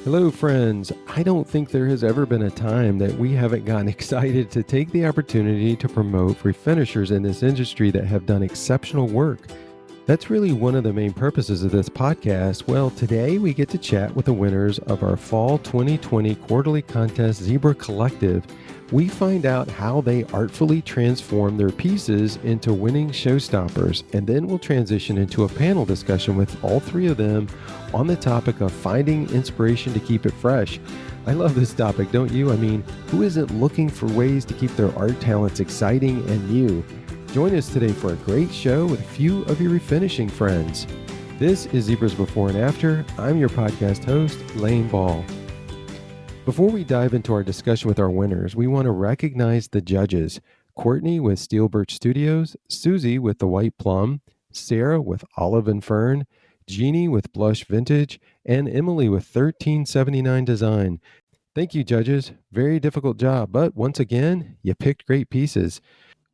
Hello, friends. I don't think there has ever been a time that we haven't gotten excited to take the opportunity to promote refinishers in this industry that have done exceptional work. That's really one of the main purposes of this podcast. Well, today we get to chat with the winners of our Fall 2020 Quarterly Contest Zibra Collective. We find out how they artfully transform their pieces into winning showstoppers, and then we'll transition into a panel discussion with all three of them on the topic of finding inspiration to keep it fresh. I love this topic, don't you? I mean, who isn't looking for ways to keep their art talents exciting and new? Join us today for a great show with a few of your refinishing friends. This is Zibra's Before and After. I'm your podcast host, Lane Ball. Before we dive into our discussion with our winners, we want to recognize the judges. Courtney with Steel Birch Studios, Susie with The White Plum, Sarah with Olive and Fern, Jeannie with Blush Vintage, and Emily with 1379 Design. Thank you, judges. Very difficult job, but once again, you picked great pieces.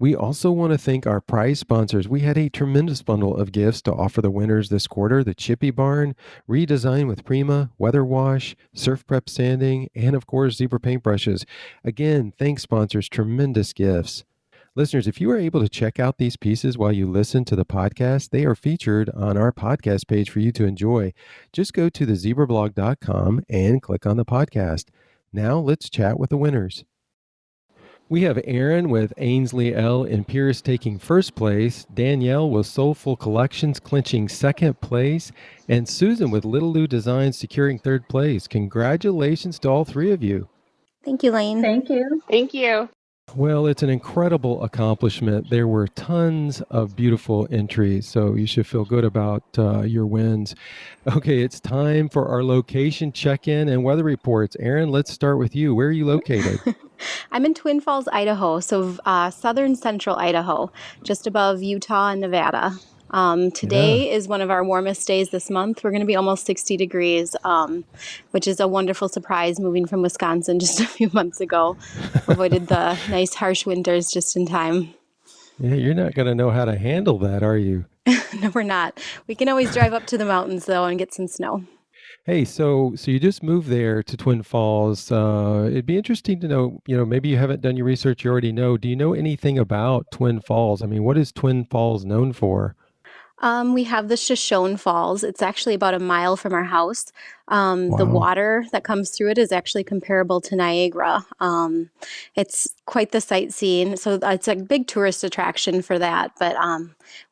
We also want to thank our prize sponsors. We had a tremendous bundle of gifts to offer the winners this quarter: the Chippy Barn, Redesign with Prima, Weather Wash, Surf Prep Sanding, and of course, Zebra Paintbrushes. Again, thanks sponsors, tremendous gifts. Listeners, if you are able to check out these pieces while you listen to the podcast, they are featured on our podcast page for you to enjoy. Just go to thezebrablog.com and click on the podcast. Now let's chat with the winners. We have Aaron with Ainsley L. and Pierce taking first place, Danielle with Soulful Collections clinching second place, and Susan with Little Lou Designs securing third place. Congratulations to all three of you. Thank you, Lane. Thank you. Thank you. Well, it's an incredible accomplishment. There were tons of beautiful entries, so you should feel good about your wins. Okay, it's time for our location check-in and weather reports. Aaron, let's start with you. Where are you located? I'm in Twin Falls, Idaho, so southern central Idaho, just above Utah and Nevada. Today is one of our warmest days this month. We're going to be almost 60 degrees, which is a wonderful surprise moving from Wisconsin just a few months ago. Avoided the nice harsh winters just in time. Yeah, you're not going to know how to handle that, are you? No, we're not. We can always drive up to the mountains, though, and get some snow. Hey, so you just moved there to Twin Falls. It'd be interesting to know, maybe you haven't done your research, you already know. Do you know anything about Twin Falls? I mean, what is Twin Falls known for? We have the Shoshone Falls. It's actually about a mile from our house. The water that comes through it is actually comparable to Niagara. It's quite the sightseeing. So it's a big tourist attraction for that. But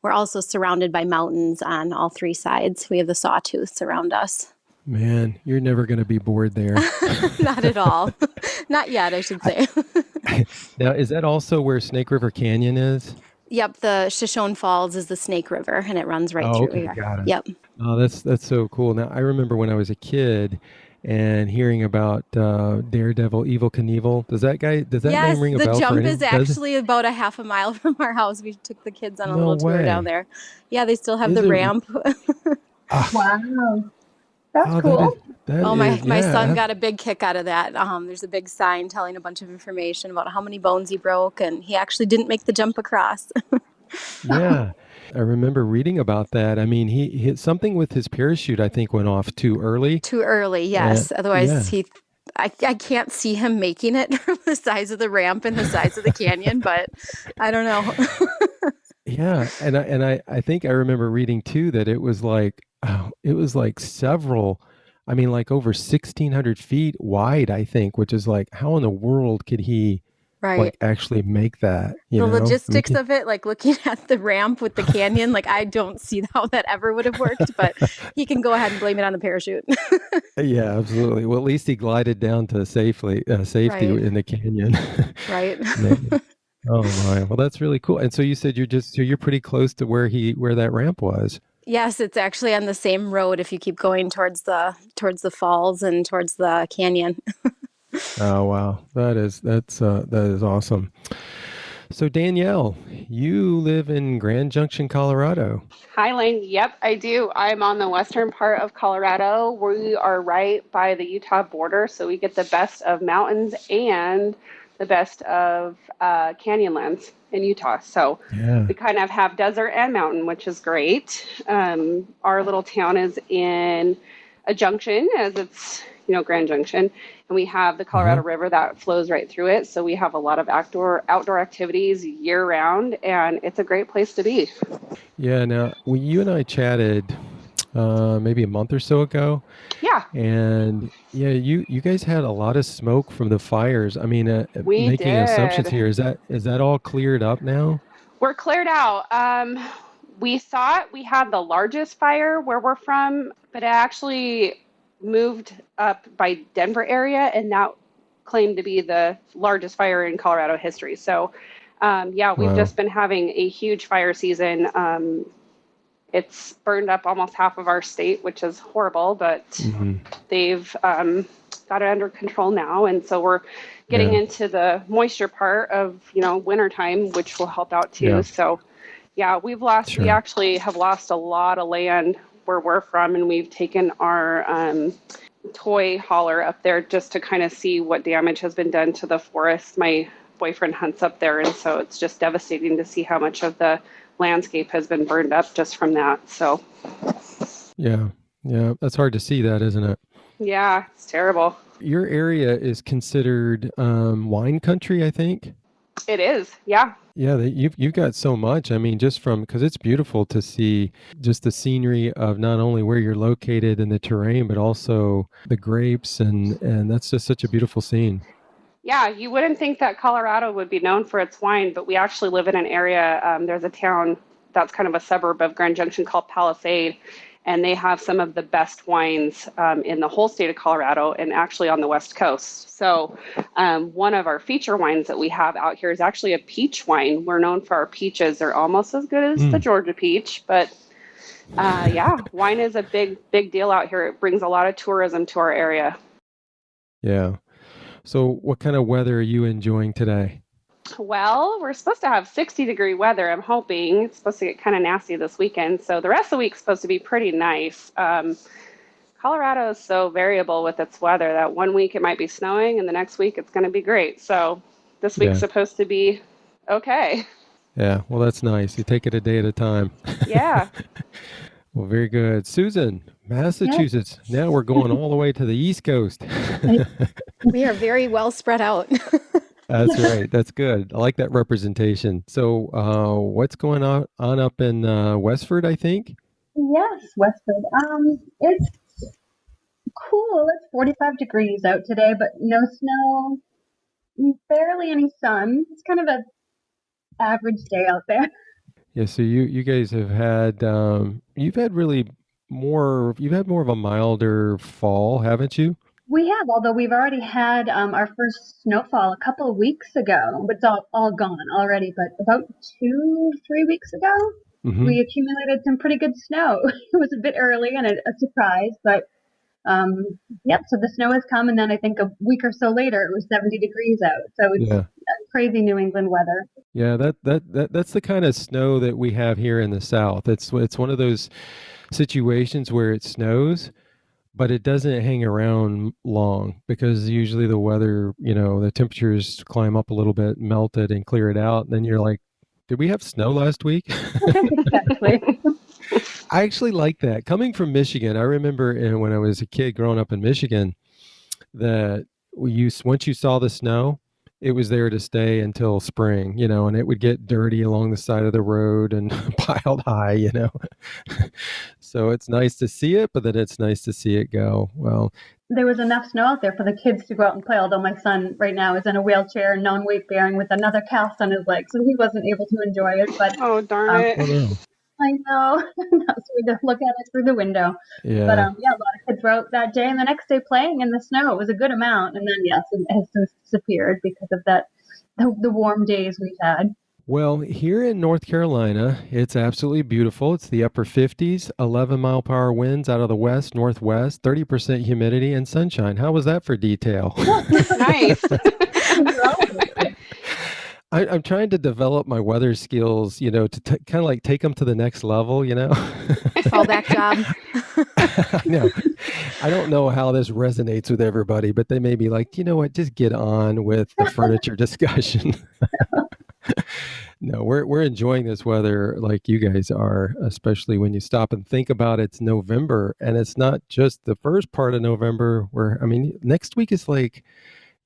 we're also surrounded by mountains on all three sides. We have the Sawtooths around us. Man, you're never going to be bored there. Not at all. Not yet, I should say. Now, is that also where Snake River Canyon is? Yep, the Shoshone Falls is the Snake River, and it runs right through here. Got it. Yep. Oh, that's so cool. Now, I remember when I was a kid and hearing about Daredevil, Evel Knievel. Does that name ring a bell? Yes, the jump is actually about a half a mile from our house. We took the kids on a little tour down there. Yeah, they still have the ramp. Wow. That's cool. My son got a big kick out of that. There's a big sign telling a bunch of information about how many bones he broke, and he actually didn't make the jump across. Yeah, I remember reading about that. I mean, he hit something with his parachute, I think, went off too early. Too early, yes. Otherwise, I can't see him making it from the size of the ramp and the size of the canyon, but I don't know. Yeah, and I think I remember reading too that it was like several, I mean, like over 1,600 feet wide, I think, which is like, how in the world could he like actually make that? The logistics of it, like looking at the ramp with the canyon, like I don't see how that ever would have worked, but he can go ahead and blame it on the parachute. Yeah, absolutely. Well, at least he glided down to safety in the canyon. Right. Oh my! Well, that's really cool. And so you said you're pretty close to where that ramp was. Yes, it's actually on the same road if you keep going towards the falls and towards the canyon. Oh wow, that is awesome. So Danielle, you live in Grand Junction, Colorado. Hi, Lane. Yep, I do. I'm on the western part of Colorado. We are right by the Utah border, so we get the best of mountains and the best of canyonlands in Utah. So we kind of have desert and mountain, which is great. Our little town is in a junction, as it's, Grand Junction, and we have the Colorado River that flows right through it. So we have a lot of outdoor activities year round, and it's a great place to be. Yeah. Now, you and I chatted maybe a month or so ago. Yeah, And yeah, you guys had a lot of smoke from the fires. I mean, we making assumptions did. here, is that all cleared up now? We're cleared out. We thought we had the largest fire where we're from, but it actually moved up by Denver area, and that claimed to be the largest fire in Colorado history. So, yeah, we've Wow. just been having a huge fire season. It's burned up almost half of our state, which is horrible, but they've got it under control now. And so we're getting Yeah. into the moisture part of, wintertime, which will help out too. Yeah. So, yeah, we Sure. actually have lost a lot of land where we're from, and we've taken our toy hauler up there just to kind of see what damage has been done to the forest. My boyfriend hunts up there, and so it's just devastating to see how much of the landscape has been burned up just from that. So, Yeah. Yeah. That's hard to see that, isn't it? yeah, it's terrible. Your area is considered wine country, I think. It is, yeah. Yeah, you've got so much. I mean, just from because it's beautiful to see just the scenery of not only where you're located and the terrain, but also the grapes, and that's just such a beautiful scene. Yeah, you wouldn't think that Colorado would be known for its wine, but we actually live in an area. There's a town that's kind of a suburb of Grand Junction called Palisade, and they have some of the best wines in the whole state of Colorado and actually on the West Coast. So, one of our feature wines that we have out here is actually a peach wine. We're known for our peaches. They're almost as good as the Georgia peach, but yeah, wine is a big deal out here. It brings a lot of tourism to our area. Yeah. So, what kind of weather are you enjoying today? Well, we're supposed to have 60-degree weather. I'm hoping it's supposed to get kind of nasty this weekend. So the rest of the week's supposed to be pretty nice. Colorado is so variable with its weather that one week it might be snowing and the next week it's going to be great. So this week's Yeah. supposed to be okay. Yeah. Well, that's nice. You take it a day at a time. Yeah. Well, very good. Susan, Massachusetts. Now we're going all the way to the East Coast. We are very well spread out. That's right. That's good. I like that representation. So, what's going on up in Westford, I think? Yes, Westford. It's cool. It's 45 degrees out today, but no snow, barely any sun. It's kind of a average day out there. Yeah, so you guys have had you've had more of a milder fall, haven't you? We have, although we've already had our first snowfall a couple of weeks ago. It's all gone already, but about 2, 3 weeks ago, Hmm. we accumulated some pretty good snow. It was a bit early and a surprise, but yep, so the snow has come, and then I think a week or so later, it was 70 degrees out. So it's Yeah. crazy New England weather. Yeah, that's the kind of snow that we have here in the South. It's one of those situations where it snows, but it doesn't hang around long because usually the weather, the temperatures climb up a little bit, melt it, and clear it out. And then you're like, did we have snow last week? Exactly. I actually like that. Coming from Michigan, I remember when I was a kid growing up in Michigan that once you saw the snow, it was there to stay until spring, and it would get dirty along the side of the road and piled high. So it's nice to see it, but then it's nice to see it go. Well, There was enough snow out there for the kids to go out and play, although my son right now is in a wheelchair and non-weight bearing with another cast on his leg, so he wasn't able to enjoy it. But Oh, darn um, it. oh no. I know, so we just look at it through the window. But Yeah. yeah, a lot of kids were out that day and the next day playing in the snow. It was a good amount, and then yes, it has since disappeared because of the warm days we've had. Well, here in North Carolina, it's absolutely beautiful. It's the upper 50s, 11-mile-per-hour winds out of the west, northwest, 30% humidity, and sunshine. How was that for detail? Nice. I'm trying to develop my weather skills, to kind of like take them to the next level. Fallback job. I know. I don't know how this resonates with everybody, but they may be like, you know what, just get on with the furniture discussion. No, we're enjoying this weather like you guys are, especially when you stop and think about it's November, and it's not just the first part of November where I mean, next week is like,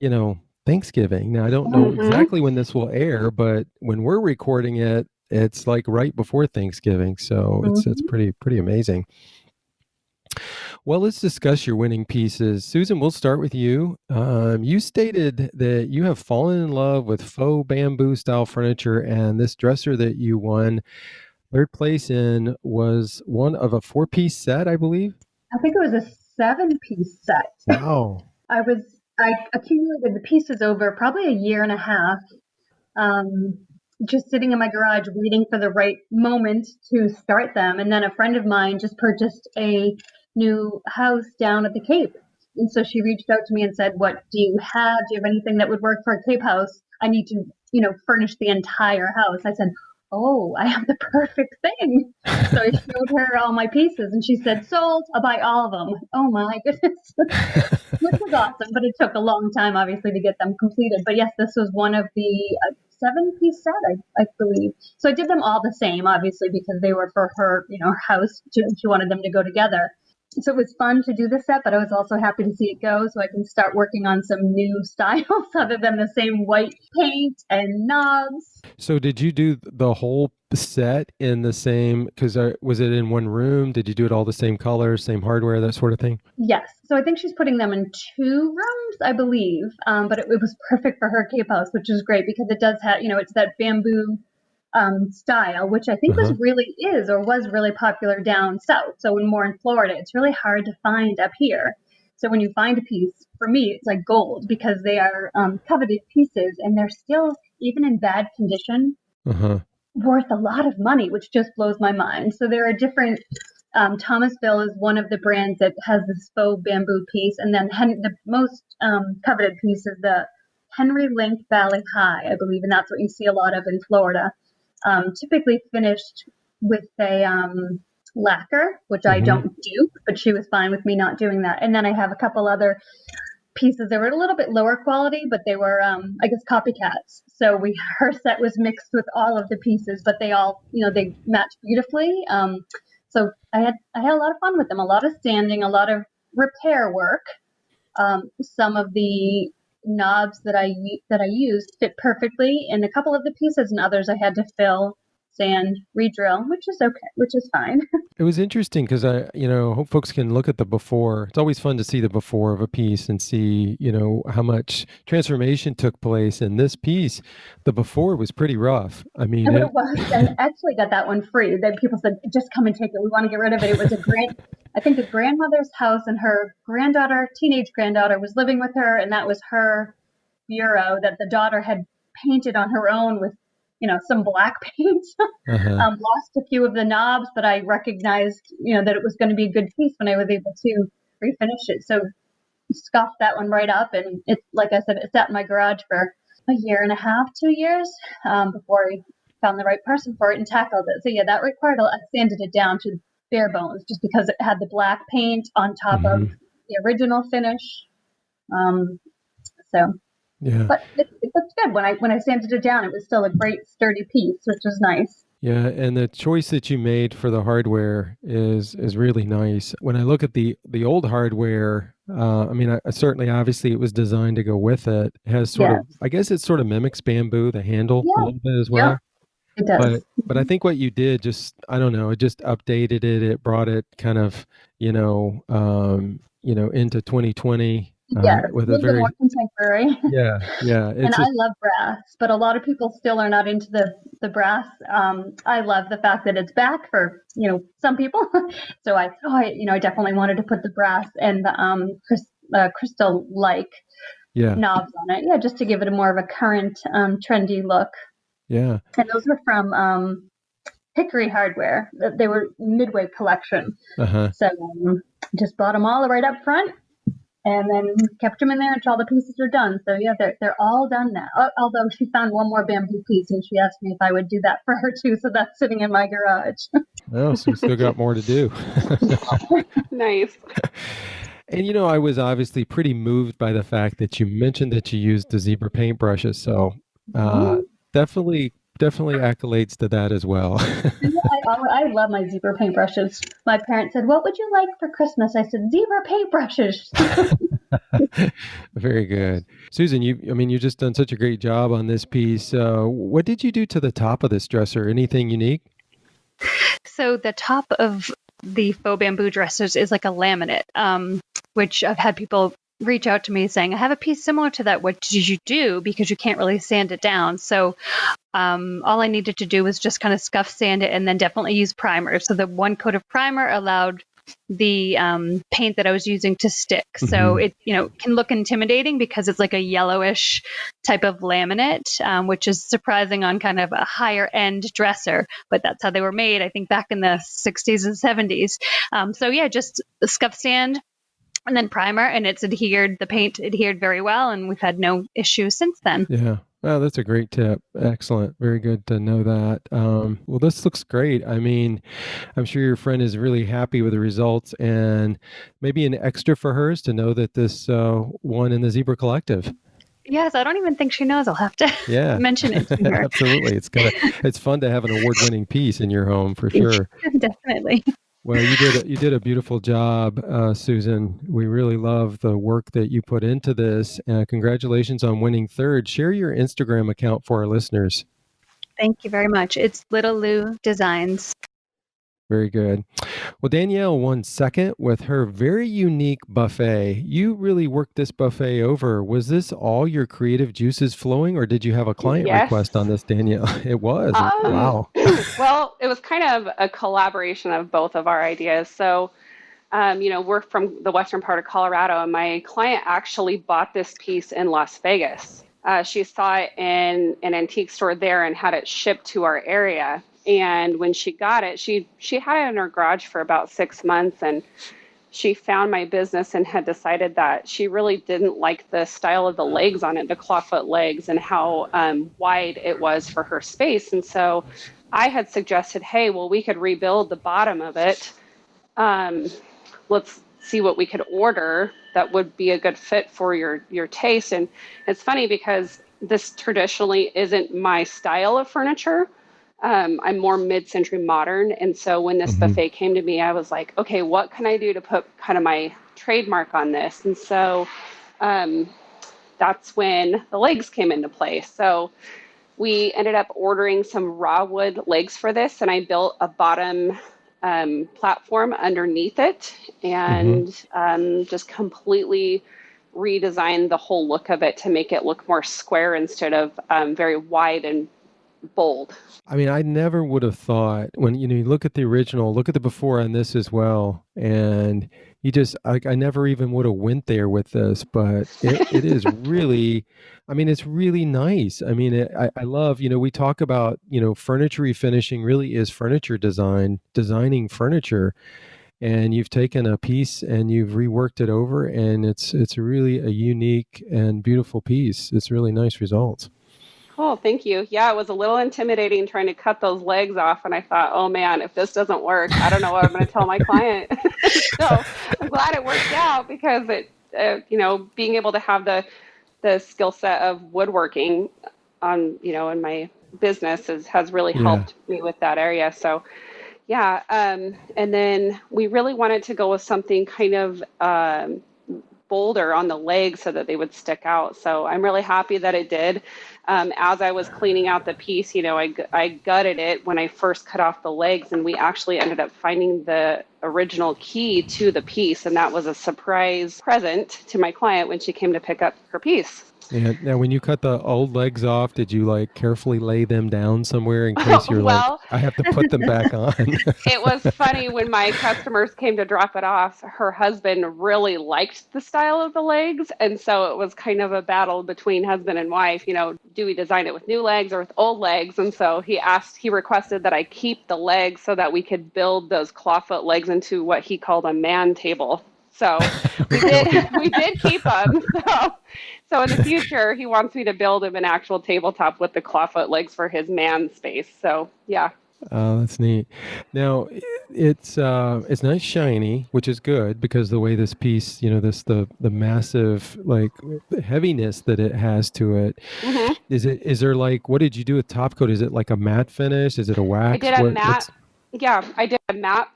you know, Thanksgiving. Now, I don't know Mm-hmm. exactly when this will air, but when we're recording it, it's like right before Thanksgiving. So it's Mhm. pretty amazing. Well, let's discuss your winning pieces. Susan, we'll start with you. You stated that you have fallen in love with faux bamboo style furniture, and this dresser that you won third place in was one of a four-piece set, I believe. I think it was a 7-piece set. Wow. I accumulated the pieces over probably a year and a half, um, just sitting in my garage waiting for the right moment to start them. And then a friend of mine just purchased a new house down at the Cape. And so she reached out to me and said, "What do you have? Do you have anything that would work for a Cape house? I need to, furnish the entire house." I said, "Oh, I have the perfect thing." So I showed her all my pieces and she said, "Sold, I'll buy all of them." Oh my goodness. Which was awesome, but it took a long time, obviously, to get them completed. But yes, this was one of the 7-piece set, I believe. So I did them all the same, obviously, because they were for her, her house. She wanted them to go together. So it was fun to do the set, but I was also happy to see it go so I can start working on some new styles other than the same white paint and knobs. So did you do the whole set in the same, because was it in one room? Did you do it all the same color, same hardware, that sort of thing? Yes. So I think she's putting them in 2 rooms, I believe. But it was perfect for her Cape house, which is great because it does have, it's that bamboo style, which I think Uh-huh. was really popular down south. So when more in Florida, it's really hard to find up here. So when you find a piece, for me, it's like gold because they are coveted pieces and they're still, even in bad condition, Uh-huh. worth a lot of money, which just blows my mind. So there are different. Thomasville is one of the brands that has this faux bamboo piece, and then the most coveted piece is the Henry Link Valley High, I believe, and that's what you see a lot of in Florida. Typically finished with a lacquer, which I Hmm. don't do, but she was fine with me not doing that. And then I have a couple other pieces that were a little bit lower quality, but they were, I guess, copycats. So her set was mixed with all of the pieces, but they all, they matched beautifully. So I had a lot of fun with them, a lot of sanding, a lot of repair work. Some of the knobs that I used fit perfectly in a couple of the pieces, and others I had to fill, sand, re-drill, which is okay, which is fine. It was interesting because hope folks can look at the before. It's always fun to see the before of a piece and see, how much transformation took place in this piece. The before was pretty rough. I mean, But it was, and actually got that one free. Then people said, "Just come and take it. We want to get rid of it." It was I think a grandmother's house, and her teenage granddaughter, was living with her, and that was her bureau that the daughter had painted on her own with, some black paint. uh-huh. Lost a few of the knobs, but I recognized, that it was going to be a good piece when I was able to refinish it. So scuffed that one right up, and it's like I said, it sat in my garage for a year and a half, 2 years, before I found the right person for it and tackled it. So yeah, that required I sanded it down to bare bones, just because it had the black paint on top of Hmm. the original finish. Um, so, Yeah. but it looks good when I sanded it down. It was still a great sturdy piece, which was nice. Yeah, and the choice that you made for the hardware is really nice. When I look at the old hardware, I mean, I certainly obviously it was designed to go with it. It has sort of, Yes. I guess it sort of mimics bamboo, the handle a Yeah. little bit as Yep. well. It But does. but I think what you did just, I don't know, it just updated it. It brought it kind of, into 2020 Yes. A with a little bit more very, contemporary. yeah. And It's I just, love brass, but a lot of people still are not into the brass. I love the fact that it's back for some people. So I definitely wanted to put the brass and the crystal like yeah, knobs on it. Yeah, just to give it a more of a current trendy look. yeah. And those were from Hickory Hardware. They were Midway collection. Uh-huh. So just bought them all right up front and then kept them in there until all the pieces are done. So yeah, they're all done now. Although she found one more bamboo piece and she asked me if I would do that for her too. So that's sitting in my garage. Oh, so we still got more to do. Nice. And I was obviously pretty moved by the fact that you mentioned that you used the zebra paintbrushes. So uh, Mhm. definitely definitely accolades to that as well. I love my zebra paintbrushes. My parents said, "What would you like for Christmas?" I said, "Zebra paintbrushes." Very good. Susan, you just done such a great job on this piece. What did you do to the top of this dresser? Anything unique? So the top of the faux bamboo dressers is like a laminate, which I've had people reach out to me saying, I have a piece similar to that. What did you do? Because you can't really sand it down. So all I needed to do was just kind of scuff sand it and then definitely use primer. So the one coat of primer allowed the paint that I was using to stick. So it, can look intimidating because it's like a yellowish type of laminate, which is surprising on kind of a higher end dresser, but that's how they were made, I think, back in the 60s and 70s. So yeah, just scuff sand and then primer, and the paint adhered very well, and we've had no issues since then. Yeah. Well, that's a great tip. Excellent. Very good to know that. Well, this looks great. I mean, I'm sure your friend is really happy with the results, and maybe an extra for her is to know that this won in the Zebra Collective. Yes, I don't even think she knows. I'll have to mention it to her. Absolutely. It's fun to have an award-winning piece in your home for sure. Definitely. Well, you did a beautiful job, Susan. We really love the work that you put into this. Congratulations on winning third. Share your Instagram account for our listeners. Thank you very much. It's Little Lou Designs. Very good. Well, Danielle won second with her very unique buffet. You really worked this buffet over. Was this all your creative juices flowing, or did you have a client request on this, Danielle? It was. Wow. Well, it was kind of a collaboration of both of our ideas. So, we're from the western part of Colorado, and my client actually bought this piece in Las Vegas. She saw it in an antique store there and had it shipped to our area. And when she got it, she had it in her garage for about 6 months, and she found my business and had decided that she really didn't like the style of the legs on it, the clawfoot legs, and how wide it was for her space. And so I had suggested, hey, well, we could rebuild the bottom of it. Let's see what we could order that would be a good fit for your taste. And it's funny because this traditionally isn't my style of furniture. I'm more mid-century modern. And so when this buffet came to me, I was like, okay, what can I do to put kind of my trademark on this? And so that's when the legs came into play. So we ended up ordering some raw wood legs for this, and I built a bottom platform underneath it and just completely redesigned the whole look of it to make it look more square instead of very wide and bold. I mean, I never would have thought when you look at the original, look at the before on this as well, and I never even would have went there with this, but it is really, I mean, it's really nice. I mean, I love, we talk about, furniture refinishing really is furniture designing furniture, and you've taken a piece and you've reworked it over, and it's really a unique and beautiful piece. It's really nice results. Cool, thank you. Yeah, it was a little intimidating trying to cut those legs off, and I thought, oh man, if this doesn't work, I don't know what I'm going to tell my client. So I'm glad it worked out because being able to have the skill set of woodworking on, in my business has really helped me with that area. So yeah, and then we really wanted to go with something kind of bolder on the legs so that they would stick out. So I'm really happy that it did. As I was cleaning out the piece, I gutted it when I first cut off the legs, and we actually ended up finding the original key to the piece, and that was a surprise present to my client when she came to pick up her piece. Yeah. Now, when you cut the old legs off, did you carefully lay them down somewhere in case you're I have to put them back on? It was funny when my customers came to drop it off. Her husband really liked the style of the legs, and so it was kind of a battle between husband and wife. Do we design it with new legs or with old legs? And so he requested that I keep the legs so that we could build those clawfoot legs into what he called a man table. So we did keep them. So in the future, he wants me to build him an actual tabletop with the clawfoot legs for his man space. So yeah. Oh, that's neat. Now, it's nice shiny, which is good because the way this piece, the massive like heaviness that it has to it. Hmm. Is there like, what did you do with top coat? Is it like a matte finish? Is it a I wax? did a matte, What's yeah, I did a matte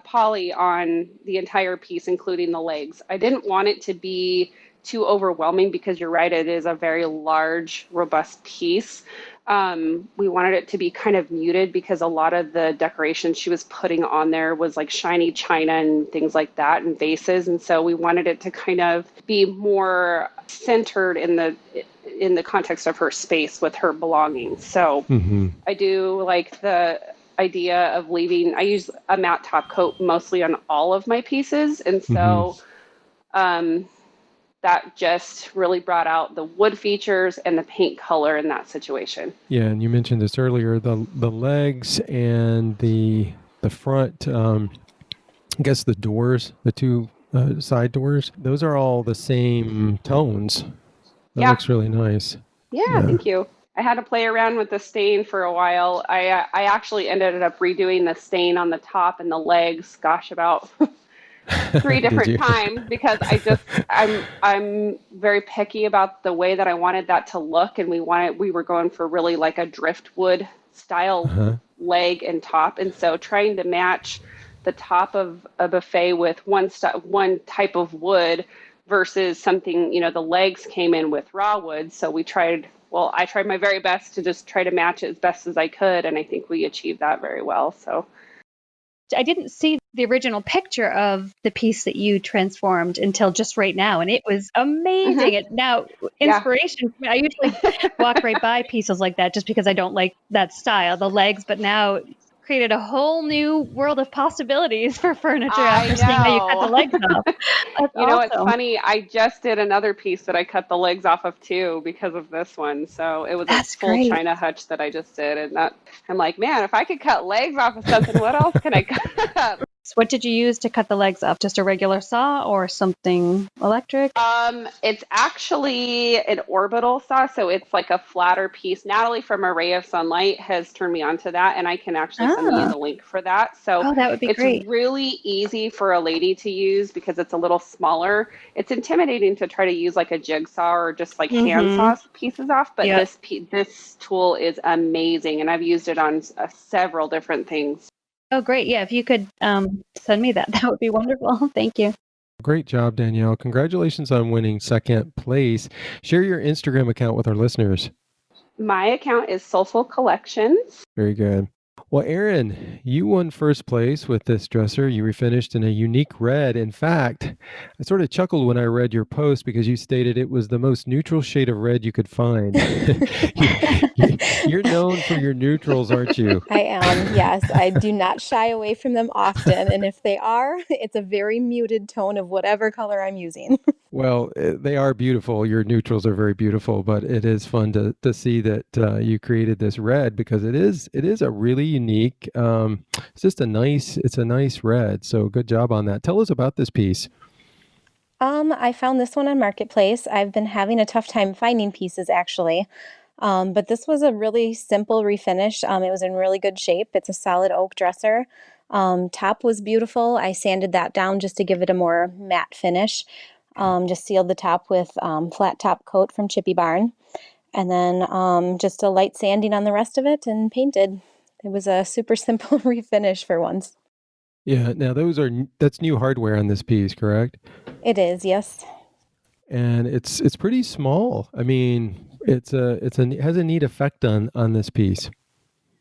poly on the entire piece, including the legs. I didn't want it to be too overwhelming because you're right, it is a very large, robust piece. We wanted it to be kind of muted because a lot of the decoration she was putting on there was like shiny china and things like that and vases. And so we wanted it to kind of be more centered in the context of her space with her belongings. So mm-hmm. I do like the idea of leaving, I use a matte top coat mostly on all of my pieces. And Mm-hmm. so um, that just really brought out the wood features and the paint color in that situation. Yeah, and you mentioned this earlier, the legs and the front, I guess the doors, the two side doors, those are all the same tones. That Yeah. looks really nice. Yeah. Yeah. Thank you. I had to play around with the stain for a while. I actually ended up redoing the stain on the top and the legs, gosh, about three Did different you? times because I'm very picky about the way that I wanted that to look, and we were going for really like a driftwood style Uh-huh. leg and top, and so trying to match the top of a buffet with one type of wood versus something, the legs came in with raw wood, so I tried my very best to just try to match it as best as I could, and I think we achieved that very well. So I didn't see the original picture of the piece that you transformed until just right now, and it was amazing. mhm, It now yeah. inspiration. I usually walk right by pieces like that just because I don't like that style, the legs, but now created a whole new world of possibilities for furniture I after seeing how you cut the know. legs off. That's It's awesome. funny. I just did another piece that I cut the legs off of too because of this one. So it was a That's full great. China hutch that I just did. And that I'm like, man, if I could cut legs off of something, what else can I cut? So what did you use to cut the legs off? Just a regular saw or something electric? It's actually an orbital saw, so it's like a flatter piece. Natalie from Array of Sunlight has turned me on to that, and I can actually send you Ah, the link for that. So oh, that would be it's great. really easy for a lady to use because it's a little smaller. It's intimidating to try to use like a jigsaw or just like hand Mm-hmm. saw pieces off, but Yep. this tool is amazing, and I've used it on several different things. Oh, great. Yeah, if you could send me that, that would be wonderful. Thank you. Great job, Danielle. Congratulations on winning second place. Share your Instagram account with our listeners. My account is Soulful Collections. Very good. Well, Aaron, you won first place with this dresser. You refinished in a unique red. In fact, I sort of chuckled when I read your post because you stated it was the most neutral shade of red you could find. You're known for your neutrals, aren't you? I am, yes. I do not shy away from them often. And if they are, it's a very muted tone of whatever color I'm using. Well, they are beautiful. Your neutrals are very beautiful, but it is fun to see that you created this red because it is a really unique. It's a nice red. So good job on that. Tell us about this piece. I found this one on Marketplace. I've been having a tough time finding pieces actually. But this was a really simple refinish. It was in really good shape. It's a solid oak dresser. Top was beautiful. I sanded that down just to give it a more matte finish. Just sealed the top with flat top coat from Chippy Barn. And then just a light sanding on the rest of it and painted. It was a super simple refinish for once. Yeah. Now that's new hardware on this piece, correct? It is, yes. And it's pretty small. I mean, it has a neat effect on this piece.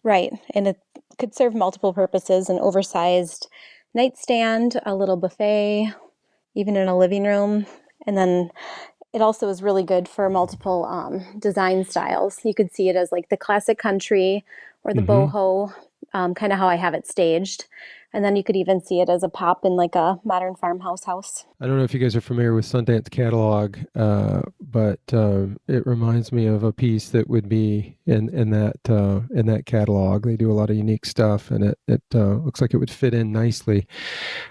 Right. And it could serve multiple purposes, an oversized nightstand, a little buffet, even in a living room. And then it also is really good for multiple design styles. You could see it as like the classic country or the Hmm. boho, kind of how I have it staged. And then you could even see it as a pop in like a modern farmhouse house. I don't know if you guys are familiar with Sundance catalog, but it reminds me of a piece that would be in that catalog. They do a lot of unique stuff, and it looks like it would fit in nicely.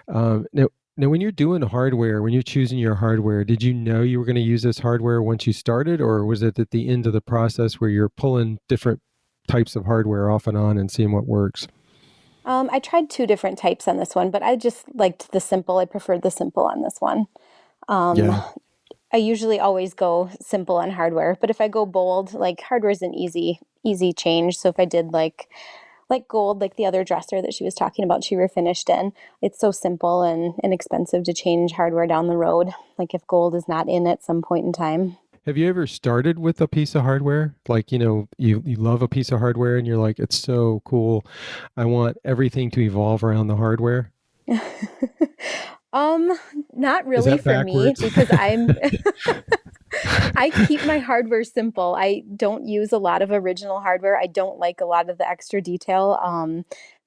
Now, when you're doing hardware, when you're choosing your hardware, did you know you were going to use this hardware once you started, or was it at the end of the process where you're pulling different types of hardware off and on and seeing what works? I tried 2 different types on this one, but I just liked the simple. I preferred the simple on this one. Yeah. I usually always go simple on hardware, but if I go bold, like hardware is an easy change. So if I did like gold, like the other dresser that she was talking about, she refinished in, it's so simple and inexpensive to change hardware down the road. Like if gold is not in at some point in time. Have you ever started with a piece of hardware? Like, you love a piece of hardware and you're like, it's so cool. I want everything to evolve around the hardware. Um, Not Is really that for me backwards? because I keep my hardware simple. I don't use a lot of original hardware. I don't like a lot of the extra detail.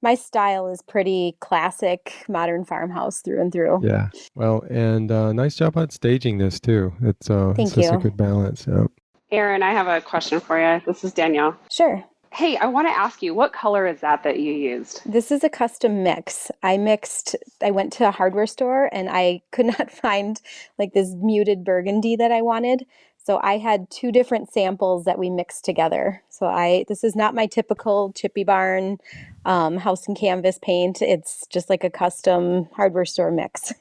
My style is pretty classic modern farmhouse through and through. Yeah. Well, and nice job on staging this too. It's Thank just a you. good balance. Yeah. Erin, I have a question for you. This is Danielle. Sure. Hey, I want to ask you, what color is that you used? This is a custom mix. I went to a hardware store and I could not find like this muted burgundy that I wanted. So I had 2 different samples that we mixed together. This is not my typical Chippy Barn house and canvas paint. It's just like a custom hardware store mix.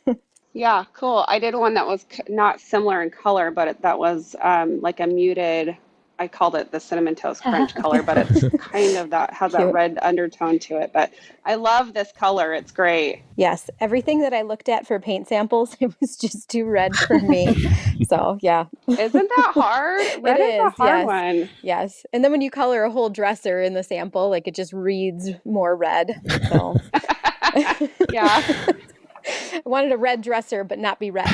Yeah, cool. I did one that was not similar in color, but that was like a muted, I called it the cinnamon toast crunch color, but it's kind of has that Cute. red undertone to it. But I love this color. It's great. Yes, everything that I looked at for paint samples, it was just too red for me. So, yeah. Isn't that hard? It Red is a is, hard yes. one. Yes. And then when you color a whole dresser in the sample, like it just reads more red. So Yeah. I wanted a red dresser, but not be red.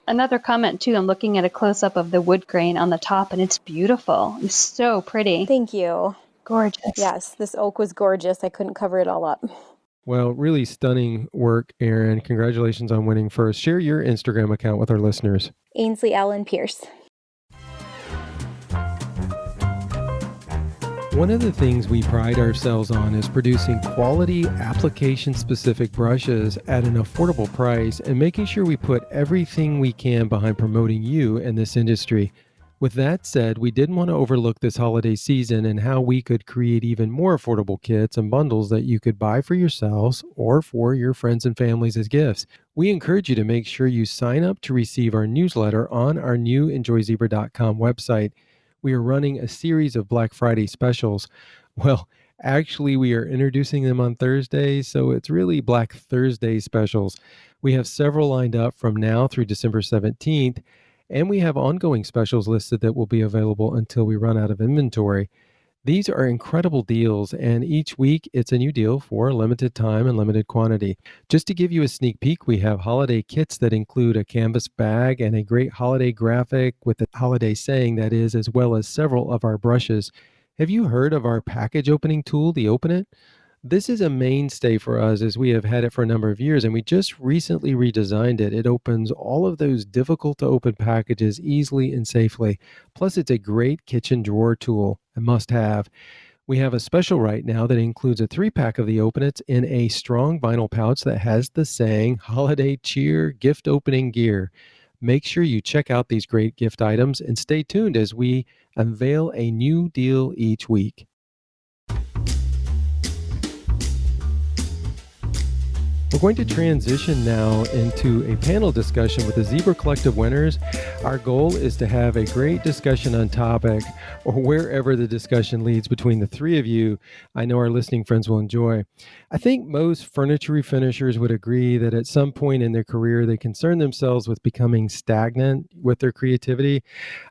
Another comment too, I'm looking at a close-up of the wood grain on the top and it's beautiful. It's so pretty. Thank you. Gorgeous. Yes, this oak was gorgeous. I couldn't cover it all up. Well, really stunning work, Erin. Congratulations on winning first. Share your Instagram account with our listeners. Ainsley Allen Pierce. One of the things we pride ourselves on is producing quality application-specific brushes at an affordable price and making sure we put everything we can behind promoting you in this industry. With that said, we didn't want to overlook this holiday season and how we could create even more affordable kits and bundles that you could buy for yourselves or for your friends and families as gifts. We encourage you to make sure you sign up to receive our newsletter on our new enjoyzebra.com website. We are running a series of Black Friday specials. Well, actually, we are introducing them on Thursday, so it's really Black Thursday specials. We have several lined up from now through December 17th, and we have ongoing specials listed that will be available until we run out of inventory. These are incredible deals, and each week it's a new deal for a limited time and limited quantity. Just to give you a sneak peek, we have holiday kits that include a canvas bag and a great holiday graphic with the holiday saying that is, as well as several of our brushes. Have you heard of our package opening tool, the Open It? This is a mainstay for us as we have had it for a number of years, and we just recently redesigned it. It opens all of those difficult to open packages easily and safely. Plus, it's a great kitchen drawer tool, a must have. We have a special right now that includes a 3-pack of the Open Its in a strong vinyl pouch that has the saying Holiday Cheer Gift Opening Gear. Make sure you check out these great gift items and stay tuned as we unveil a new deal each week. We're going to transition now into a panel discussion with the Zibra Collective winners. Our goal is to have a great discussion on topic or wherever the discussion leads between the three of you. I know our listening friends will enjoy. I think most furniture refinishers would agree that at some point in their career, they concern themselves with becoming stagnant with their creativity.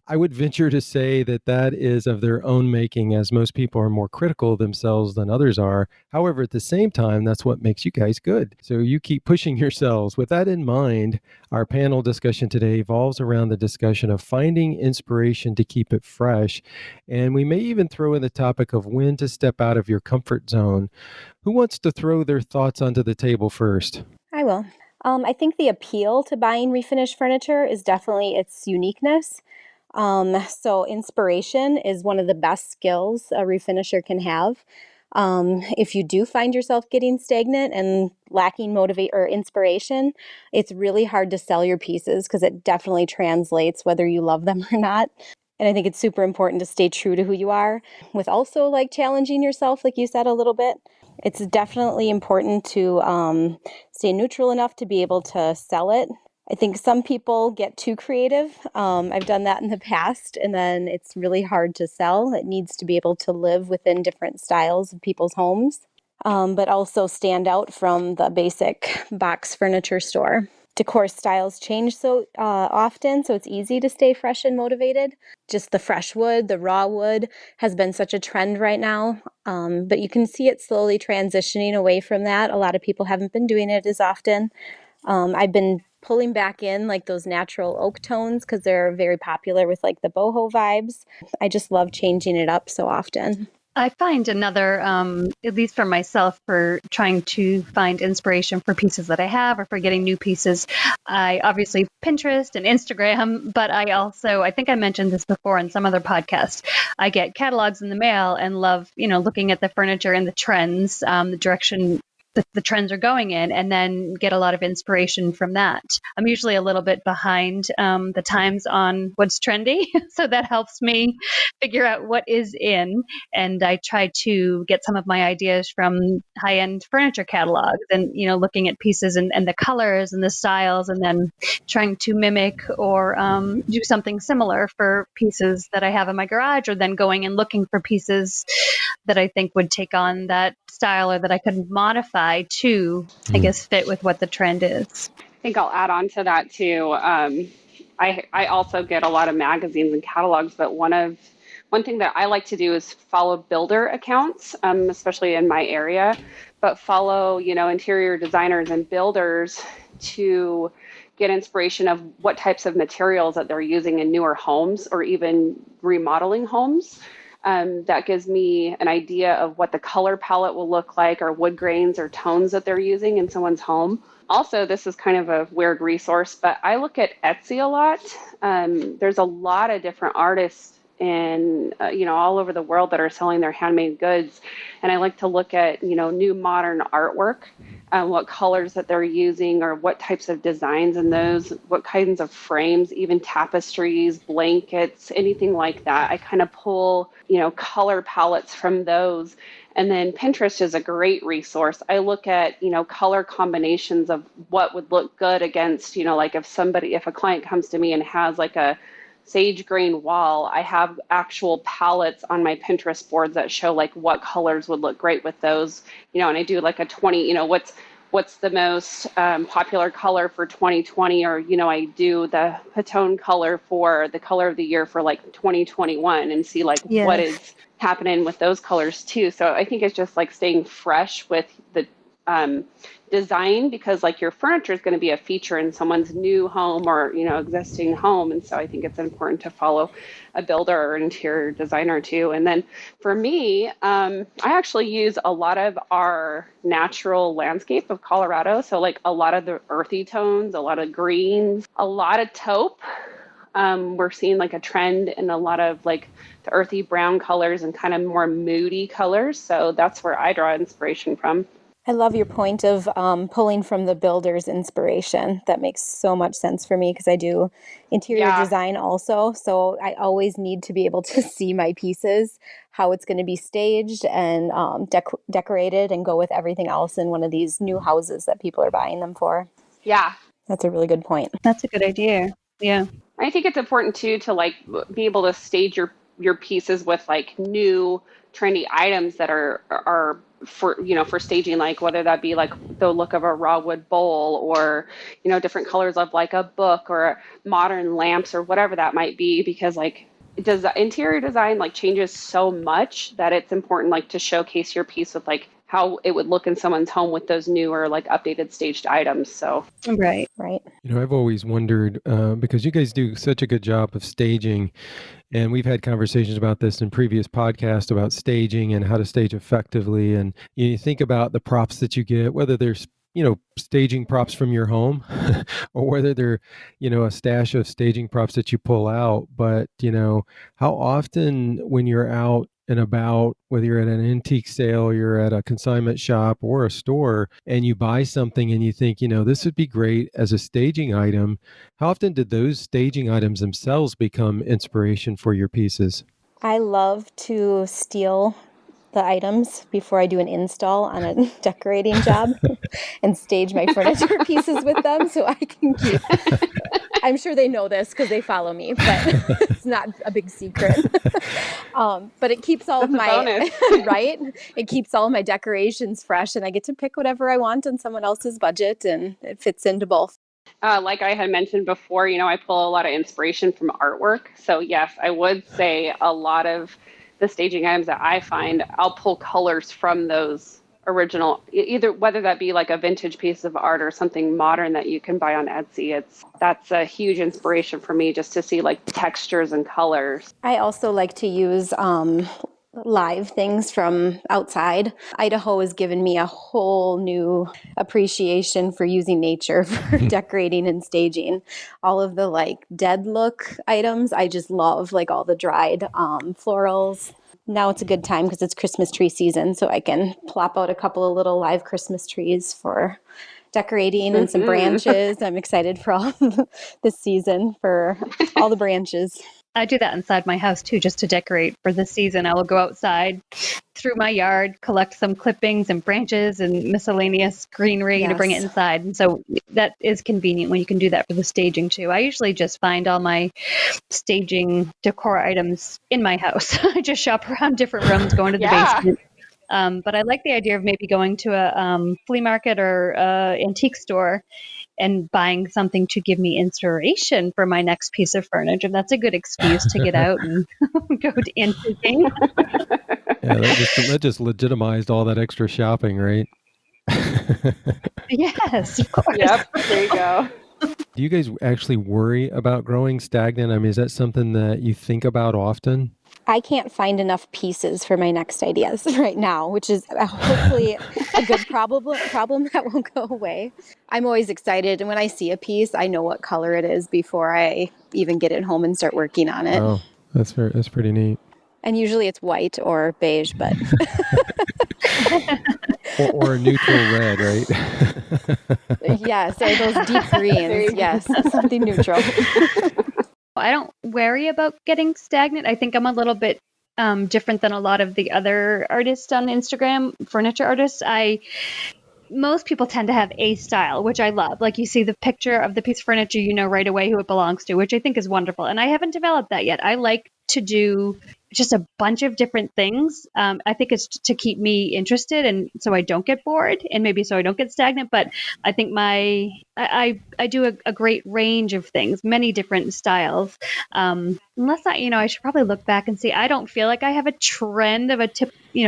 I would venture to say that that is of their own making, as most people are more critical of themselves than others are. However, at the same time, that's what makes you guys good. So you keep pushing yourselves. With that in mind, our panel discussion today evolves around the discussion of finding inspiration to keep it fresh. And we may even throw in the topic of when to step out of your comfort zone. Who wants to throw their thoughts onto the table first? I will. I think the appeal to buying refinished furniture is definitely its uniqueness. So inspiration is one of the best skills a refinisher can have. If you do find yourself getting stagnant and lacking motivate or inspiration, it's really hard to sell your pieces because it definitely translates whether you love them or not. And I think it's super important to stay true to who you are with also like challenging yourself, like you said a little bit. It's definitely important to stay neutral enough to be able to sell it. I think some people get too creative. I've done that in the past, and then it's really hard to sell. It needs to be able to live within different styles of people's homes, but also stand out from the basic box furniture store. Decor styles change so often, so it's easy to stay fresh and motivated. Just the fresh wood, the raw wood has been such a trend right now, but you can see it slowly transitioning away from that. A lot of people haven't been doing it as often. I've been pulling back in like those natural oak tones because they're very popular with like the boho vibes. I just love changing it up so often. I find another, at least for myself, for trying to find inspiration for pieces that I have or for getting new pieces. I obviously Pinterest and Instagram, but I think I mentioned this before in some other podcast. I get catalogs in the mail and love, looking at the furniture and the trends, the direction the trends are going in, and then get a lot of inspiration from that. I'm usually a little bit behind the times on what's trendy, so that helps me figure out what is in. And I try to get some of my ideas from high-end furniture catalogs and, looking at pieces and the colors and the styles, and then trying to mimic or do something similar for pieces that I have in my garage, or then going and looking for pieces that I think would take on that style or that I could modify to, I guess, fit with what the trend is. I think I'll add on to that too. I also get a lot of magazines and catalogs, but one thing that I like to do is follow builder accounts, especially in my area, but follow, interior designers and builders to get inspiration of what types of materials that they're using in newer homes or even remodeling homes. That gives me an idea of what the color palette will look like, or wood grains or tones that they're using in someone's home. Also, this is kind of a weird resource, but I look at Etsy a lot. There's a lot of different artists in, all over the world that are selling their handmade goods. And I like to look at, new modern artwork, what colors that they're using or what types of designs in those, what kinds of frames, even tapestries, blankets, anything like that. I kind of pull, color palettes from those. And then Pinterest is a great resource. I look at, color combinations of what would look good against, like if a client comes to me and has like a sage green wall, I have actual palettes on my Pinterest boards that show like what colors would look great with those, and I do like a 20, what's the most popular color for 2020, or, I do the Patone color for the color of the year for like 2021 and see like what is happening with those colors too. So I think it's just like staying fresh with the design, because like your furniture is going to be a feature in someone's new home or existing home, and so I think it's important to follow a builder or an interior designer too. And then for me, I actually use a lot of our natural landscape of Colorado, so like a lot of the earthy tones, a lot of greens, a lot of taupe. We're seeing like a trend in a lot of like the earthy brown colors and kind of more moody colors, so that's where I draw inspiration from. I love your point of pulling from the builder's inspiration. That makes so much sense for me because I do interior design also. So I always need to be able to see my pieces, how it's going to be staged and decorated, and go with everything else in one of these new houses that people are buying them for. Yeah. That's a really good point. That's a good idea. Yeah. I think it's important too to like be able to stage your pieces with like new trendy items that are for staging, like whether that be like the look of a raw wood bowl, or different colors of like a book or modern lamps or whatever that might be, because like does the interior design like changes so much that it's important like to showcase your piece with like how it would look in someone's home with those newer like updated staged items. So right. I've always wondered because you guys do such a good job of staging, and we've had conversations about this in previous podcasts about staging and how to stage effectively. And you think about the props that you get, whether they're staging props from your home or whether they're, a stash of staging props that you pull out. But, how often when you're out and about, whether you're at an antique sale, you're at a consignment shop or a store, and you buy something and you think, this would be great as a staging item, how often did those staging items themselves become inspiration for your pieces? I love to steal the items before I do an install on a decorating job and stage my furniture pieces with them so I can keep. I'm sure they know this because they follow me, but it's not a big secret. But it keeps all of my right. It keeps all of my decorations fresh, and I get to pick whatever I want on someone else's budget, and it fits into both. Like I had mentioned before, I pull a lot of inspiration from artwork. So yes, I would say a lot of the staging items that I find, I'll pull colors from those original, either whether that be like a vintage piece of art or something modern that you can buy on Etsy. That's a huge inspiration for me just to see like textures and colors. I also like to use live things from outside. Idaho has given me a whole new appreciation for using nature for decorating and staging. All of the like dead look items, I just love, like all the dried florals. Now it's a good time because it's Christmas tree season, so I can plop out a couple of little live Christmas trees for decorating and some branches. I'm excited for all this season for all the branches. I do that inside my house too, just to decorate for the season. I will go outside through my yard, collect some clippings and branches and miscellaneous greenery to bring it inside. And so that is convenient when you can do that for the staging too. I usually just find all my staging decor items in my house. I just shop around different rooms, go into the basement. But I like the idea of maybe going to a flea market or antique store and buying something to give me inspiration for my next piece of furniture. That's a good excuse to get out and go to antiquing. Yeah, that just legitimized all that extra shopping, right? Yes, of course. Yep, there you go. Do you guys actually worry about growing stagnant? I mean, is that something that you think about often? I can't find enough pieces for my next ideas right now, which is hopefully a good problem that won't go away. I'm always excited, and when I see a piece, I know what color it is before I even get it home and start working on it. Oh, that's pretty neat. And usually it's white or beige, but or a neutral red, right? Yes, or those deep greens. Yes, something neutral. I don't worry about getting stagnant. I think I'm a little bit different than a lot of the other artists on Instagram, furniture artists. Most people tend to have a style, which I love. Like you see the picture of the piece of furniture, you know right away who it belongs to, which I think is wonderful. And I haven't developed that yet. I like to do just a bunch of different things. I think it's to keep me interested and so I don't get bored and maybe so I don't get stagnant. But I think I do a great range of things, many different styles. Unless I should probably look back and see. I don't feel like I have a trend of a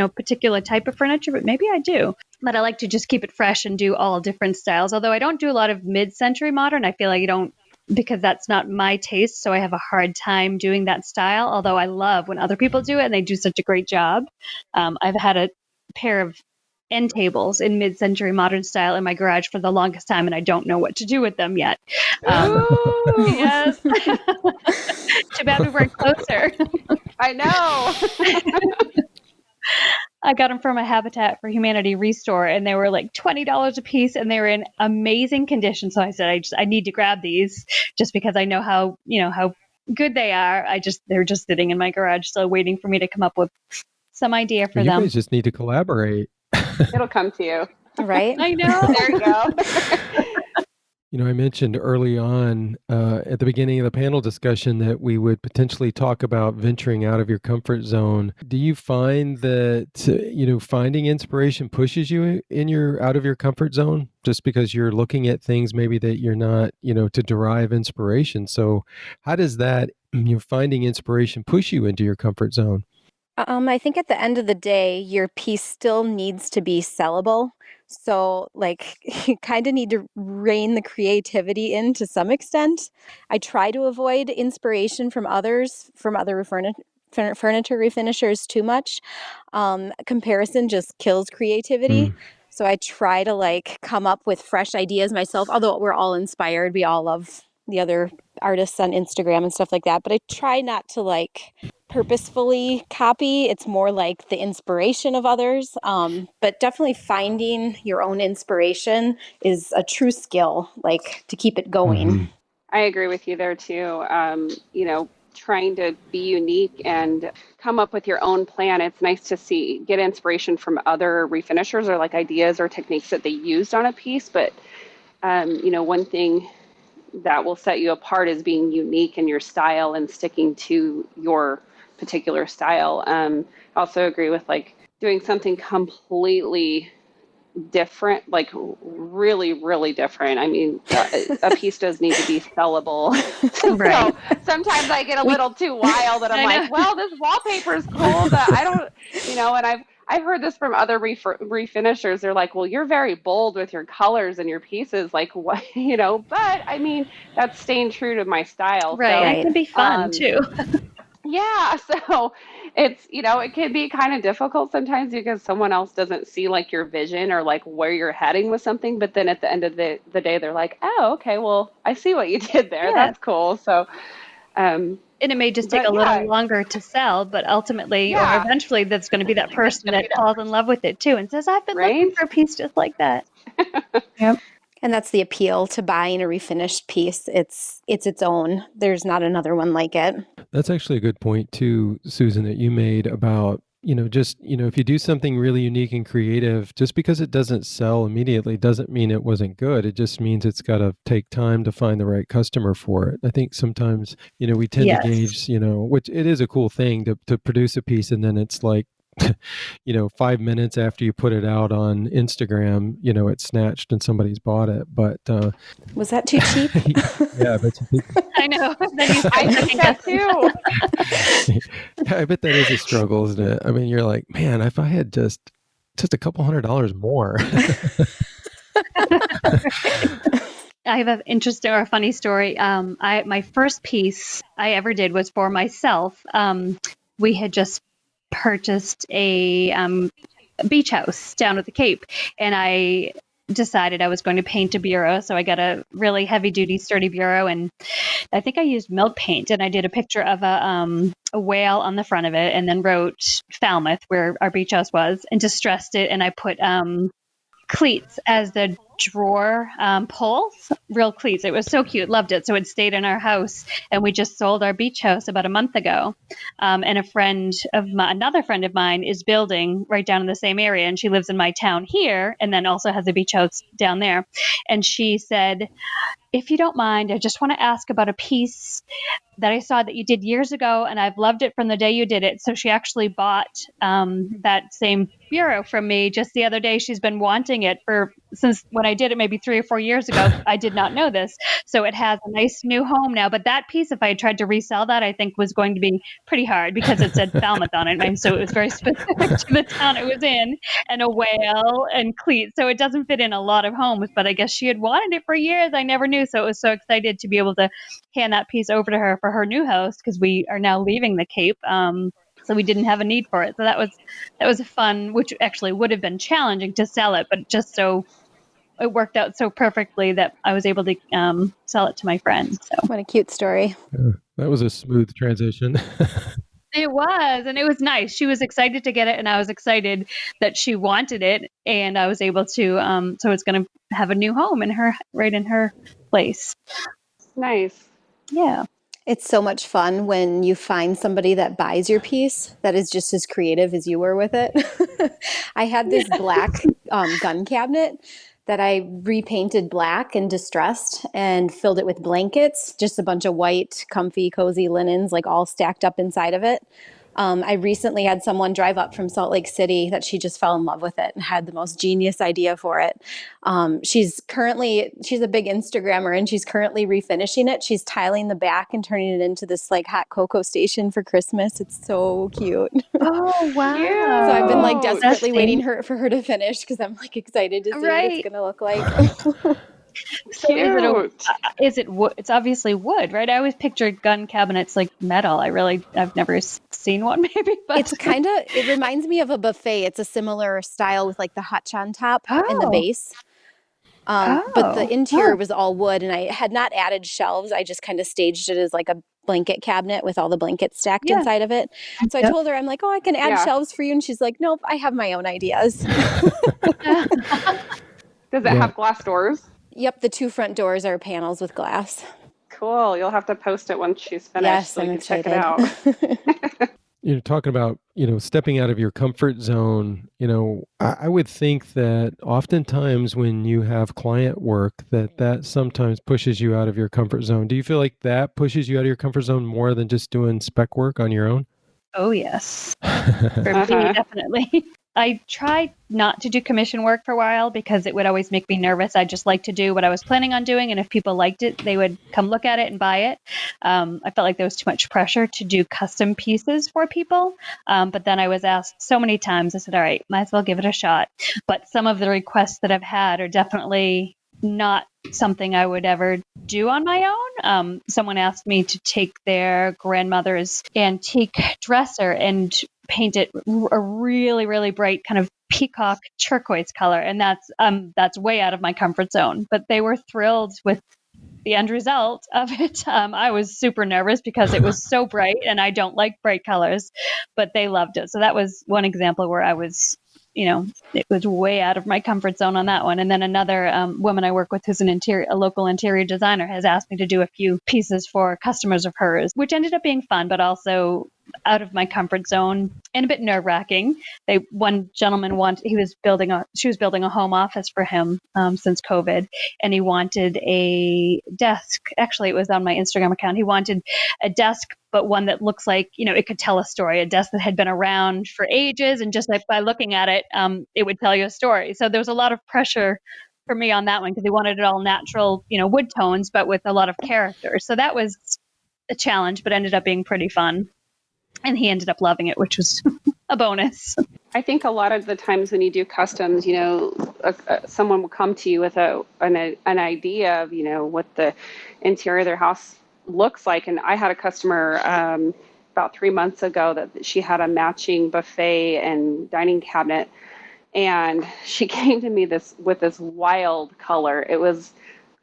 particular type of furniture, but maybe I do. But I like to just keep it fresh and do all different styles. Although I don't do a lot of mid-century modern. I feel like I don't, because that's not my taste. So I have a hard time doing that style. Although I love when other people do it and they do such a great job. I've had a pair of end tables in mid-century modern style in my garage for the longest time, and I don't know what to do with them yet. Yes. Too bad we weren't closer. I know. I got them from a Habitat for Humanity restore, and they were like $20 a piece, and they were in amazing condition. So I said, I need to grab these just because I know how good they are. They're just sitting in my garage, so waiting for me to come up with some idea for them. You guys just need to collaborate. It'll come to you. Right? I know. There you go. I mentioned early on at the beginning of the panel discussion that we would potentially talk about venturing out of your comfort zone. Do you find that, finding inspiration pushes you out of your comfort zone just because you're looking at things maybe that you're not, to derive inspiration? So how does that, finding inspiration push you into your comfort zone? I think at the end of the day, your piece still needs to be sellable. So, you kind of need to rein the creativity in to some extent. I try to avoid inspiration from other furniture refinishers too much. Comparison just kills creativity. So I try to like come up with fresh ideas myself, although we're all inspired. We all love the other artists on Instagram and stuff like that. But I try not to like purposefully copy. It's more like the inspiration of others. But definitely finding your own inspiration is a true skill, like to keep it going. I agree with you there too. Trying to be unique and come up with your own plan. It's nice to get inspiration from other refinishers or like ideas or techniques that they used on a piece. But, one thing that will set you apart is being unique in your style and sticking to your particular style. I also agree with like doing something completely different, like really, really different. I mean, a piece does need to be sellable. Right. So sometimes I get a little too wild and I'm like, well, this wallpaper is cool, but I don't, and I've heard this from other refinishers. They're like, well, you're very bold with your colors and your pieces. Like, what, but I mean, that's staying true to my style. Right. So, It can be fun too. yeah, so it can be kind of difficult sometimes because someone else doesn't see like your vision or like where you're heading with something. But then at the end of the day, they're like, oh, okay, well, I see what you did there. Yeah. That's cool. So, and it may just take a little longer to sell, but ultimately or eventually that's going to be that person that falls in love with it too and says, I've been looking for a piece just like that. Yep. And that's the appeal to buying a refinished piece. It's its own. There's not another one like it. That's actually a good point too, Susan, that you made about, if you do something really unique and creative, just because it doesn't sell immediately doesn't mean it wasn't good. It just means it's got to take time to find the right customer for it. I think sometimes, we tend to gauge, which it is a cool thing to produce a piece and then it's like, 5 minutes after you put it out on Instagram, it's snatched and somebody's bought it. But was that too cheap? Yeah, but I know. I think that too. I bet that is a struggle, isn't it? I mean, you're like, man, if I had just a couple $100 more. I have an interesting or a funny story. My first piece I ever did was for myself. We had just purchased a beach house down at the Cape, and I decided I was going to paint a bureau. So I got a really heavy duty sturdy bureau, and I think I used milk paint, and I did a picture of a whale on the front of it and then wrote Falmouth where our beach house was and distressed it. And I put cleats as the drawer poles, real cleats. It was so cute. Loved it. So it stayed in our house, and we just sold our beach house about a month ago. And another friend of mine is building right down in the same area, and she lives in my town here and then also has a beach house down there. And she said, if you don't mind, I just want to ask about a piece that I saw that you did years ago, and I've loved it from the day you did it. So she actually bought that same bureau from me just the other day. She's been wanting it since when I did it maybe 3 or 4 years ago. I did not know this. So it has a nice new home now. But that piece, if I had tried to resell that, I think was going to be pretty hard because it said Falmouth on it. And so it was very specific to the town it was in, and a whale and cleats. So it doesn't fit in a lot of homes, but I guess she had wanted it for years. I never knew. So it was so excited to be able to hand that piece over to her for her new house because we are now leaving the Cape. So we didn't have a need for it. So that was a fun, which actually would have been challenging to sell it, but just so it worked out so perfectly that I was able to sell it to my friend. So what a cute story. Yeah, that was a smooth transition. It was, and it was nice. She was excited to get it, and I was excited that she wanted it, and I was able to. So it's going to have a new home right in her place. Nice. Yeah. It's so much fun when you find somebody that buys your piece that is just as creative as you were with it. I had this black gun cabinet that I repainted black and distressed and filled it with blankets, just a bunch of white, comfy, cozy linens, like all stacked up inside of it. I recently had someone drive up from Salt Lake City that she just fell in love with it and had the most genius idea for it. She's a big Instagrammer, and she's currently refinishing it. She's tiling the back and turning it into this like hot cocoa station for Christmas. It's so cute. Oh, wow. Cute. So I've been like desperately waiting for her to finish because I'm like excited to see what it's going to look like. So Cute. is it wood? It's obviously wood, right? I always pictured gun cabinets like metal. I've never seen one maybe, but It's kind of, it reminds me of a buffet. It's a similar style with like the hutch on top and the oh, base. But the interior oh, was all wood, and I had not added shelves. I just kind of staged it as like a blanket cabinet with all the blankets stacked yeah. inside of it. So I Yep. told her, I'm like, oh, I can add Yeah. shelves for you. And she's like, nope, I have my own ideas. Does it Yeah. have glass doors? Yep, the 2 front doors are panels with glass. Cool. You'll have to post it once she's finished Yes, so we I'm can check it excited. out. You're talking about, stepping out of your comfort zone. I would think that oftentimes when you have client work, that sometimes pushes you out of your comfort zone. Do you feel like that pushes you out of your comfort zone more than just doing spec work on your own? Oh, yes. For me, definitely. I tried not to do commission work for a while because it would always make me nervous. I just like to do what I was planning on doing. And if people liked it, they would come look at it and buy it. I felt like there was too much pressure to do custom pieces for people. But then I was asked so many times, I said, all right, might as well give it a shot. But some of the requests that I've had are definitely not something I would ever do on my own. Someone asked me to take their grandmother's antique dresser and paint it a really, really bright kind of peacock turquoise color. And that's way out of my comfort zone. But they were thrilled with the end result of it. I was super nervous because it was so bright and I don't like bright colors, but they loved it. So that was one example where I was, it was way out of my comfort zone on that one. And then another woman I work with who's a local interior designer has asked me to do a few pieces for customers of hers, which ended up being fun, but also out of my comfort zone and a bit nerve wracking. One gentleman she was building a home office for him since COVID, and he wanted a desk. Actually, it was on my Instagram account. He wanted a desk, but one that looks like, it could tell a story, a desk that had been around for ages. And just like by looking at it, it would tell you a story. So there was a lot of pressure for me on that one because he wanted it all natural, wood tones, but with a lot of character. So that was a challenge, but ended up being pretty fun. And he ended up loving it, which was a bonus. I think a lot of the times when you do customs, someone will come to you with an idea of, what the interior of their house looks like. And I had a customer about 3 months ago that she had a matching buffet and dining cabinet. And she came to me with this wild color. It was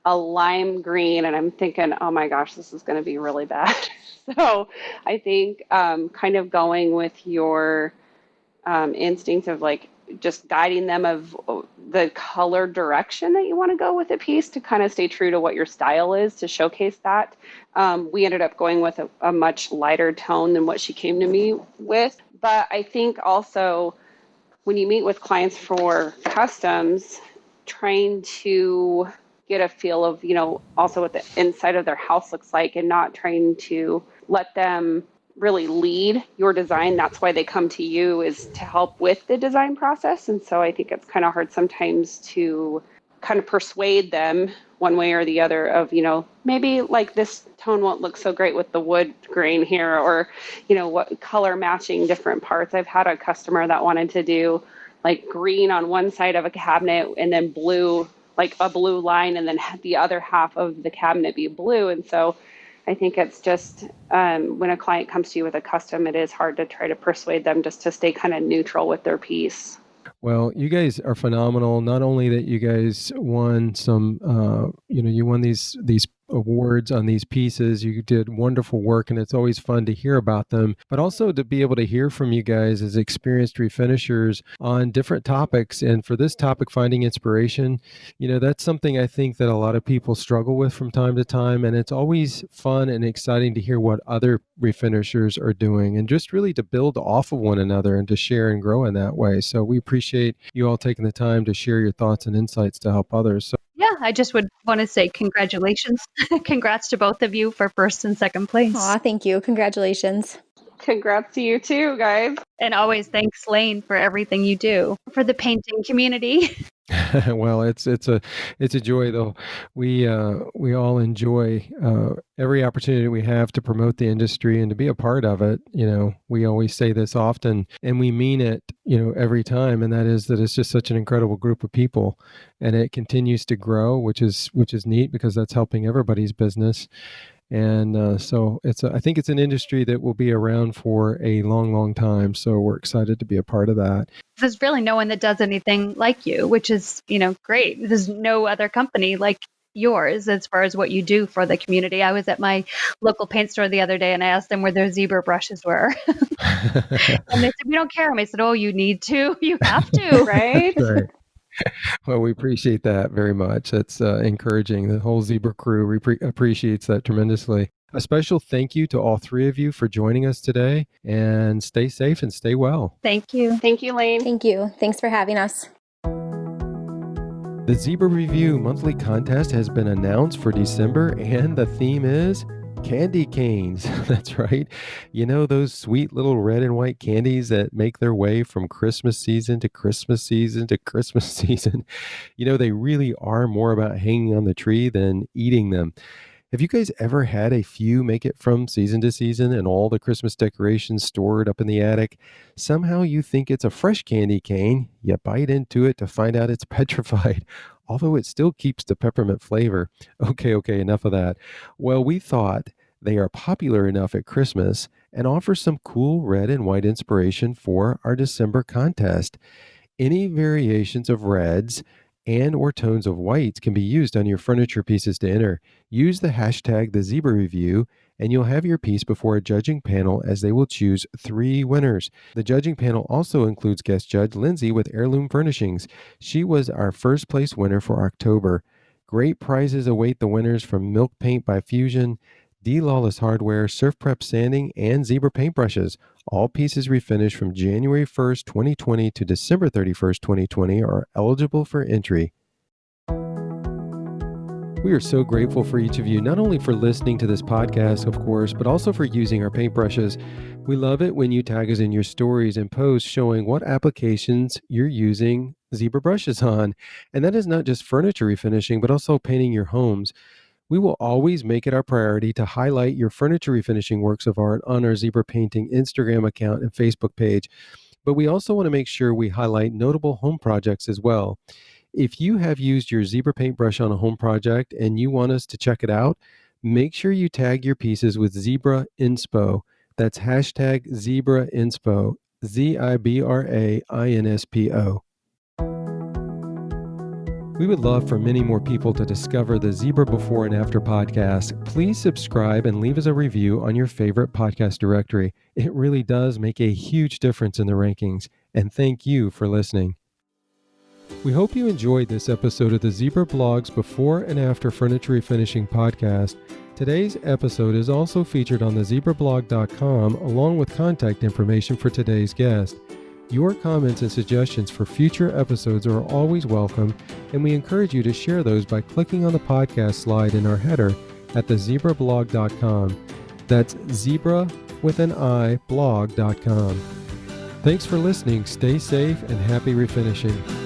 a lime green, and I'm thinking, oh my gosh, this is going to be really bad. So I think kind of going with your instinct of like just guiding them of the color direction that you want to go with a piece to kind of stay true to what your style is to showcase that. We ended up going with a much lighter tone than what she came to me with. But I think also when you meet with clients for customs, trying to get a feel of, also what the inside of their house looks like and not trying to let them really lead your design. That's why they come to you, is to help with the design process. And so I think it's kind of hard sometimes to kind of persuade them one way or the other of, maybe like this tone won't look so great with the wood grain here, or, what color matching different parts. I've had a customer that wanted to do like green on one side of a cabinet and then blue, like a blue line, and then the other half of the cabinet be blue. And so I think it's just when a client comes to you with a custom, it is hard to try to persuade them just to stay kind of neutral with their piece. Well, you guys are phenomenal. Not only that you guys won some, you won these awards on these pieces. You did wonderful work, and it's always fun to hear about them, but also to be able to hear from you guys as experienced refinishers on different topics. And for this topic, finding inspiration, that's something I think that a lot of people struggle with from time to time. And it's always fun and exciting to hear what other refinishers are doing, and just really to build off of one another and to share and grow in that way. So we appreciate you all taking the time to share your thoughts and insights to help others. So Yeah, I just would want to say congratulations. Congrats to both of you for first and second place. Aw, thank you. Congratulations. Congrats to you too, guys. And always thanks, Lane, for everything you do for the painting community. Well, it's a joy though. We all enjoy every opportunity we have to promote the industry and to be a part of it. We always say this often, and we mean it. Every time, and that is that it's just such an incredible group of people, and it continues to grow, which is neat because that's helping everybody's business. And so I think it's an industry that will be around for a long, long time. So we're excited to be a part of that. There's really no one that does anything like you, which is, great. There's no other company like yours as far as what you do for the community. I was at my local paint store the other day and I asked them where their Zibra brushes were. And they said, we don't care. And I said, oh, you need to. You have to. Right? Right. Well, we appreciate that very much. That's encouraging. The whole Zebra crew appreciates that tremendously. A special thank you to all three of you for joining us today, and stay safe and stay well. Thank you. Thank you, Lane. Thank you. Thanks for having us. The Zebra Review monthly contest has been announced for December, and the theme is candy canes. That's right. Those sweet little red and white candies that make their way from Christmas season to Christmas season to Christmas season. They really are more about hanging on the tree than eating them. Have you guys ever had a few make it from season to season and all the Christmas decorations stored up in the attic? Somehow you think it's a fresh candy cane. You bite into it to find out it's petrified, although it still keeps the peppermint flavor. Okay, enough of that. Well, we thought they are popular enough at Christmas and offer some cool red and white inspiration for our December contest. Any variations of reds and or tones of whites can be used on your furniture pieces to enter. Use the hashtag the Zebra Review, and you'll have your piece before a judging panel as they will choose 3 winners. The judging panel also includes guest judge Lindsay with Heirloom Furnishings. She was our first place winner for October. Great prizes await the winners from Milk Paint by Fusion, D Lawless Hardware, Surf Prep Sanding, and Zebra paintbrushes. All pieces refinished from January 1st, 2020 to December 31st, 2020 are eligible for entry. We are so grateful for each of you, not only for listening to this podcast, of course, but also for using our paintbrushes. We love it when you tag us in your stories and posts showing what applications you're using Zebra brushes on. And that is not just furniture refinishing, but also painting your homes. We will always make it our priority to highlight your furniture refinishing works of art on our Zebra Painting Instagram account and Facebook page, but we also want to make sure we highlight notable home projects as well. If you have used your Zebra paintbrush on a home project and you want us to check it out, make sure you tag your pieces with Zebra Inspo. That's hashtag Zebra Inspo, ZIBRAINSPO. We would love for many more people to discover the Zebra Before and After podcast. Please subscribe and leave us a review on your favorite podcast directory. It really does make a huge difference in the rankings. And thank you for listening. We hope you enjoyed this episode of the Zebra Blog's Before and After Furniture Refinishing podcast. Today's episode is also featured on the zebrablog.com along with contact information for today's guest. Your comments and suggestions for future episodes are always welcome, and we encourage you to share those by clicking on the podcast slide in our header at thezebrablog.com. That's zebra with an I blog.com. Thanks for listening. Stay safe and happy refinishing.